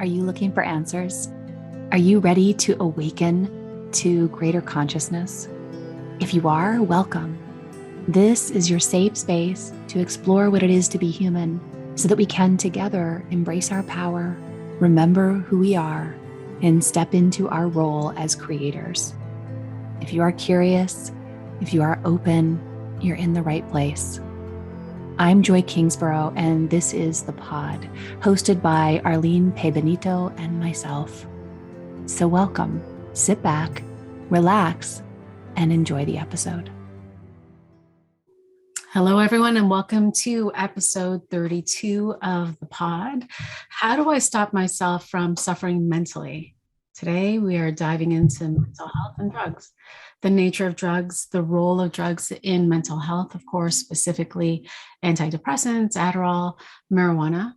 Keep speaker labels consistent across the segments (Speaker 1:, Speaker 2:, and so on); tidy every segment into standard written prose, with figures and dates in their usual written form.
Speaker 1: Are you looking for answers? Are you ready to awaken to greater consciousness? If you are, welcome. This is your safe space to explore what it is to be human so that we can together embrace our power, remember who we are, and step into our role as creators. If you are curious, if you are open, you're in the right place. I'm Joy Kingsborough, and this is The Pod, hosted by Arlene Benito and myself. So welcome, sit back, relax, and enjoy the episode.
Speaker 2: Hello, everyone, and welcome to episode 32 of The Pod. How do I stop myself from suffering mentally? Today, we are diving into mental health and drugs, the nature of drugs, the role of drugs in mental health, of course, specifically antidepressants, Adderall, marijuana.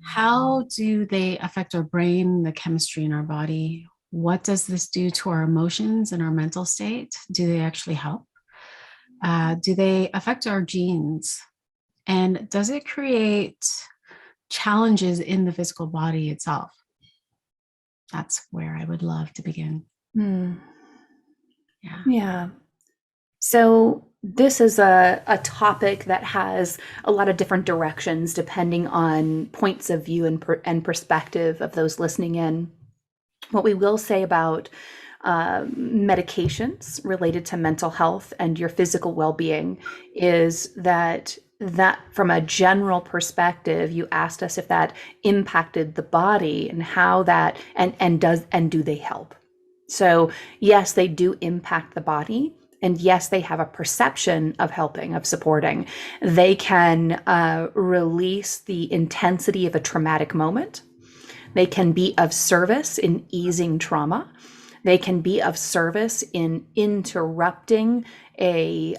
Speaker 2: How do they affect our brain, the chemistry in our body? What does this do to our emotions and our mental state? Do they actually help? Do they affect our genes? And does it create challenges in the physical body itself? That's where I would love to begin.
Speaker 3: Yeah. So this is a topic that has a lot of different directions depending on points of view and perspective of those listening in. What we will say about medications related to mental health and your physical well-being is that from a general perspective, you asked us if that impacted the body and how that and do they help? So yes, they do impact the body. And yes, they have a perception of helping, of supporting. They can release the intensity of a traumatic moment. They can be of service in easing trauma. They can be of service in interrupting a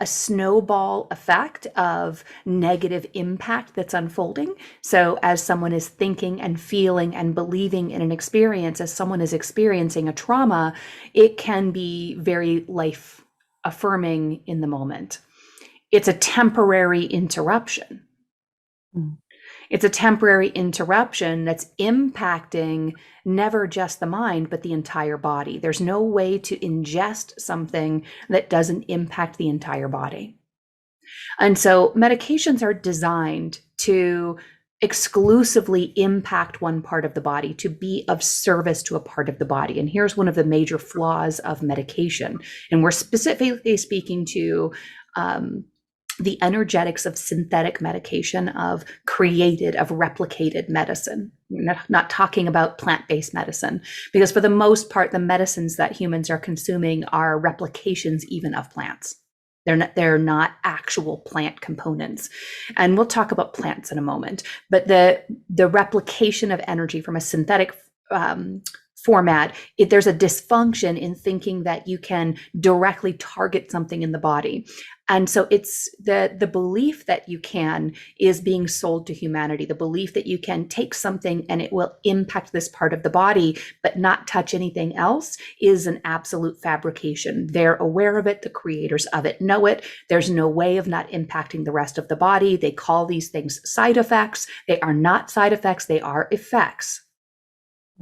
Speaker 3: snowball effect of negative impact that's unfolding. So as someone is thinking and feeling and believing in an experience, as someone is experiencing a trauma, it can be very life affirming in the moment. It's a temporary interruption. It's a temporary interruption that's impacting never just the mind, but the entire body. There's no way to ingest something that doesn't impact the entire body. And so medications are designed to exclusively impact one part of the body, to be of service to a part of the body. And here's one of the major flaws of medication. And we're specifically speaking to the energetics of synthetic medication, of replicated medicine. We're not talking about plant-based medicine, because for the most part, the medicines that humans are consuming are replications even of plants. They're not actual plant components. And we'll talk about plants in a moment. But the replication of energy from a synthetic format, there's a dysfunction in thinking that you can directly target something in the body. And so it's the belief that you can is being sold to humanity. The belief that you can take something and it will impact this part of the body, but not touch anything else is an absolute fabrication. They're aware of it. The creators of it know it. There's no way of not impacting the rest of the body. They call these things side effects. They are not side effects. They are effects.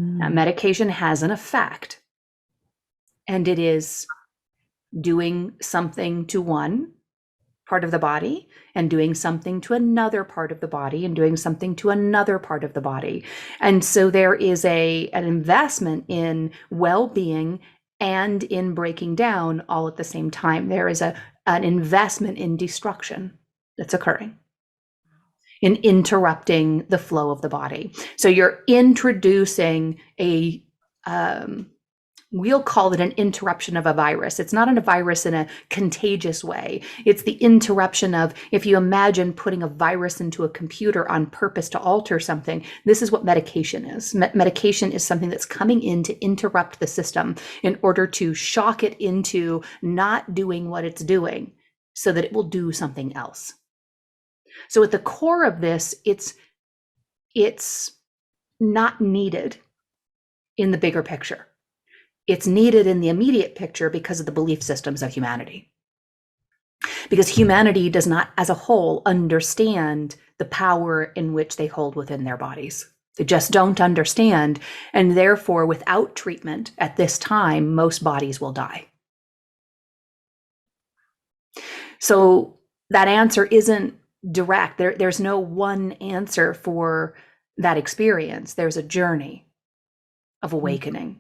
Speaker 3: Now, medication has an effect, and it is doing something to one part of the body and doing something to another part of the body and doing something to another part of the body. And so there is an investment in well-being and in breaking down all at the same time. There is an investment in destruction that's occurring, in interrupting the flow of the body. So you're introducing we'll call it an interruption of a virus. It's not a virus in a contagious way. It's the interruption of, if you imagine putting a virus into a computer on purpose to alter something, this is what medication is. Medication is something that's coming in to interrupt the system in order to shock it into not doing what it's doing so that it will do something else. So at the core of this, it's not needed in the bigger picture. It's needed in the immediate picture because of the belief systems of humanity. Because humanity does not, as a whole, understand the power in which they hold within their bodies. They just don't understand. And therefore, without treatment at this time, most bodies will die. So that answer isn't direct. There's no one answer for that experience. There's a journey of awakening.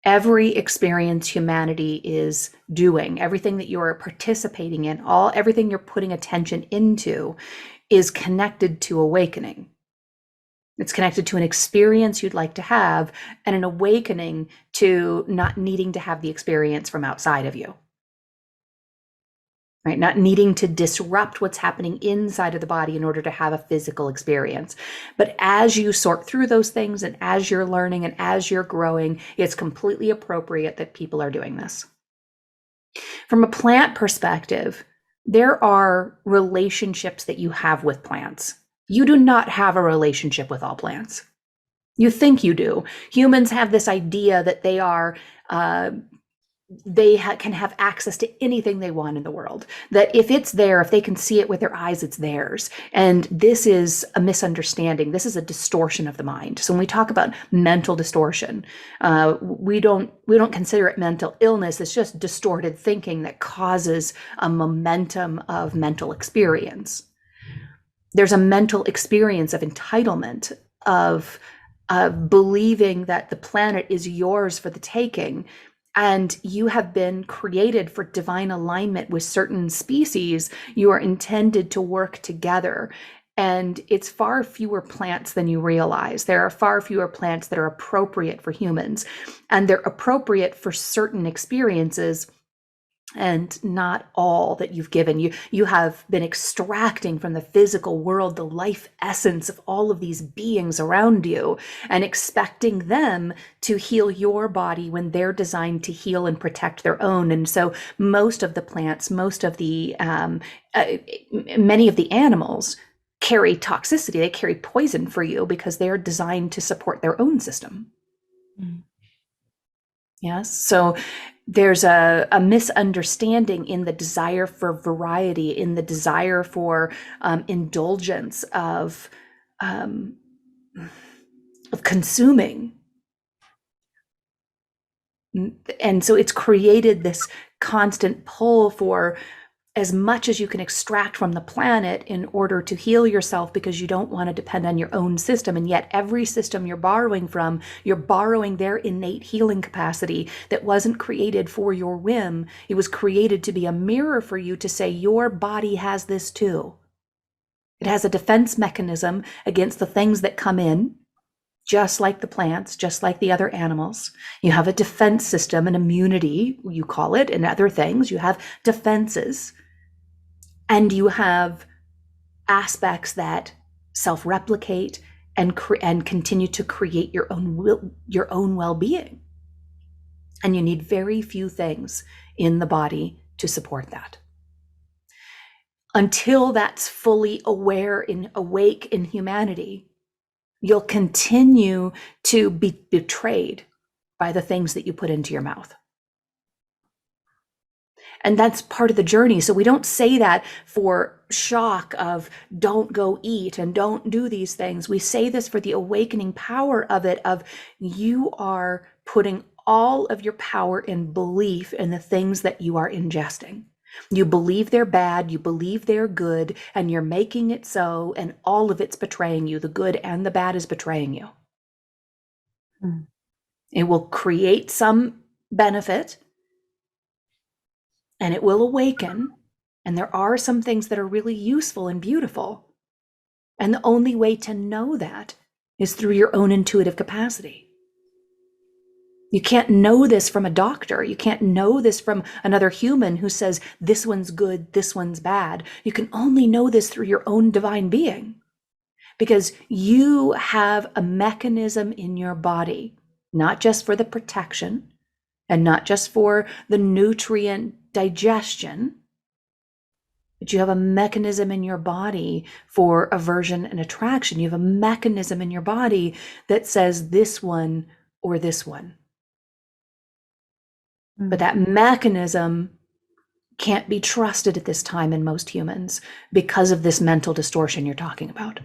Speaker 3: Every experience humanity is doing, everything that you're participating in, everything you're putting attention into is connected to awakening. It's connected to an experience you'd like to have and an awakening to not needing to have the experience from outside of you. Right? Not needing to disrupt what's happening inside of the body in order to have a physical experience. But as you sort through those things and as you're learning and as you're growing, it's completely appropriate that people are doing this. From a plant perspective, there are relationships that you have with plants. You do not have a relationship with all plants. You think you do. Humans have this idea that they are can have access to anything they want in the world, that if it's there, if they can see it with their eyes, it's theirs. And this is a misunderstanding. This is a distortion of the mind. So when we talk about mental distortion, we don't consider it mental illness. It's just distorted thinking that causes a momentum of mental experience. There's a mental experience of entitlement, of believing that the planet is yours for the taking. And you have been created for divine alignment with certain species. You are intended to work together. And it's far fewer plants than you realize. There are far fewer plants that are appropriate for humans. And they're appropriate for certain experiences and not all that you've given. You have been extracting from the physical world the life essence of all of these beings around you and expecting them to heal your body when they're designed to heal and protect their own. And so most of the plants, most of the many of the animals carry toxicity. They carry poison for you because they are designed to support their own system. Yes. So there's a misunderstanding in the desire for variety, in the desire for indulgence of consuming. And so it's created this constant pull for as much as you can extract from the planet in order to heal yourself, because you don't want to depend on your own system. And yet every system you're borrowing from, you're borrowing their innate healing capacity that wasn't created for your whim. It was created to be a mirror for you to say, your body has this too. It has a defense mechanism against the things that come in, just like the plants, just like the other animals. You have a defense system, an immunity, you call it, and other things. You have defenses. And you have aspects that self-replicate and continue to create your own well-being. And you need very few things in the body to support that. Until that's fully aware and awake in humanity, you'll continue to be betrayed by the things that you put into your mouth. And that's part of the journey. So we don't say that for shock of don't go eat and don't do these things. We say this for the awakening power of it, of you are putting all of your power in belief in the things that you are ingesting. You believe they're bad, you believe they're good, and you're making it so, and all of it's betraying you. The good and the bad is betraying you. It will create some benefit, and it will awaken. And there are some things that are really useful and beautiful. And the only way to know that is through your own intuitive capacity. You can't know this from a doctor. You can't know this from another human who says, this one's good, this one's bad. You can only know this through your own divine being, because you have a mechanism in your body, not just for the protection and not just for the nutrient digestion, but you have a mechanism in your body for aversion and attraction. You have a mechanism in your body that says this one or this one. But that mechanism can't be trusted at this time in most humans because of this mental distortion you're talking about.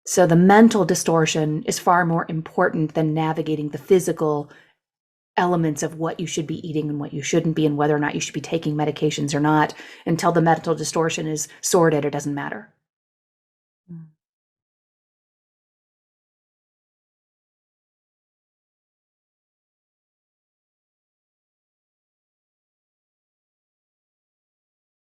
Speaker 3: So the mental distortion is far more important than navigating the physical elements of what you should be eating and what you shouldn't be, and whether or not you should be taking medications or not. Until the mental distortion is sorted, it doesn't matter.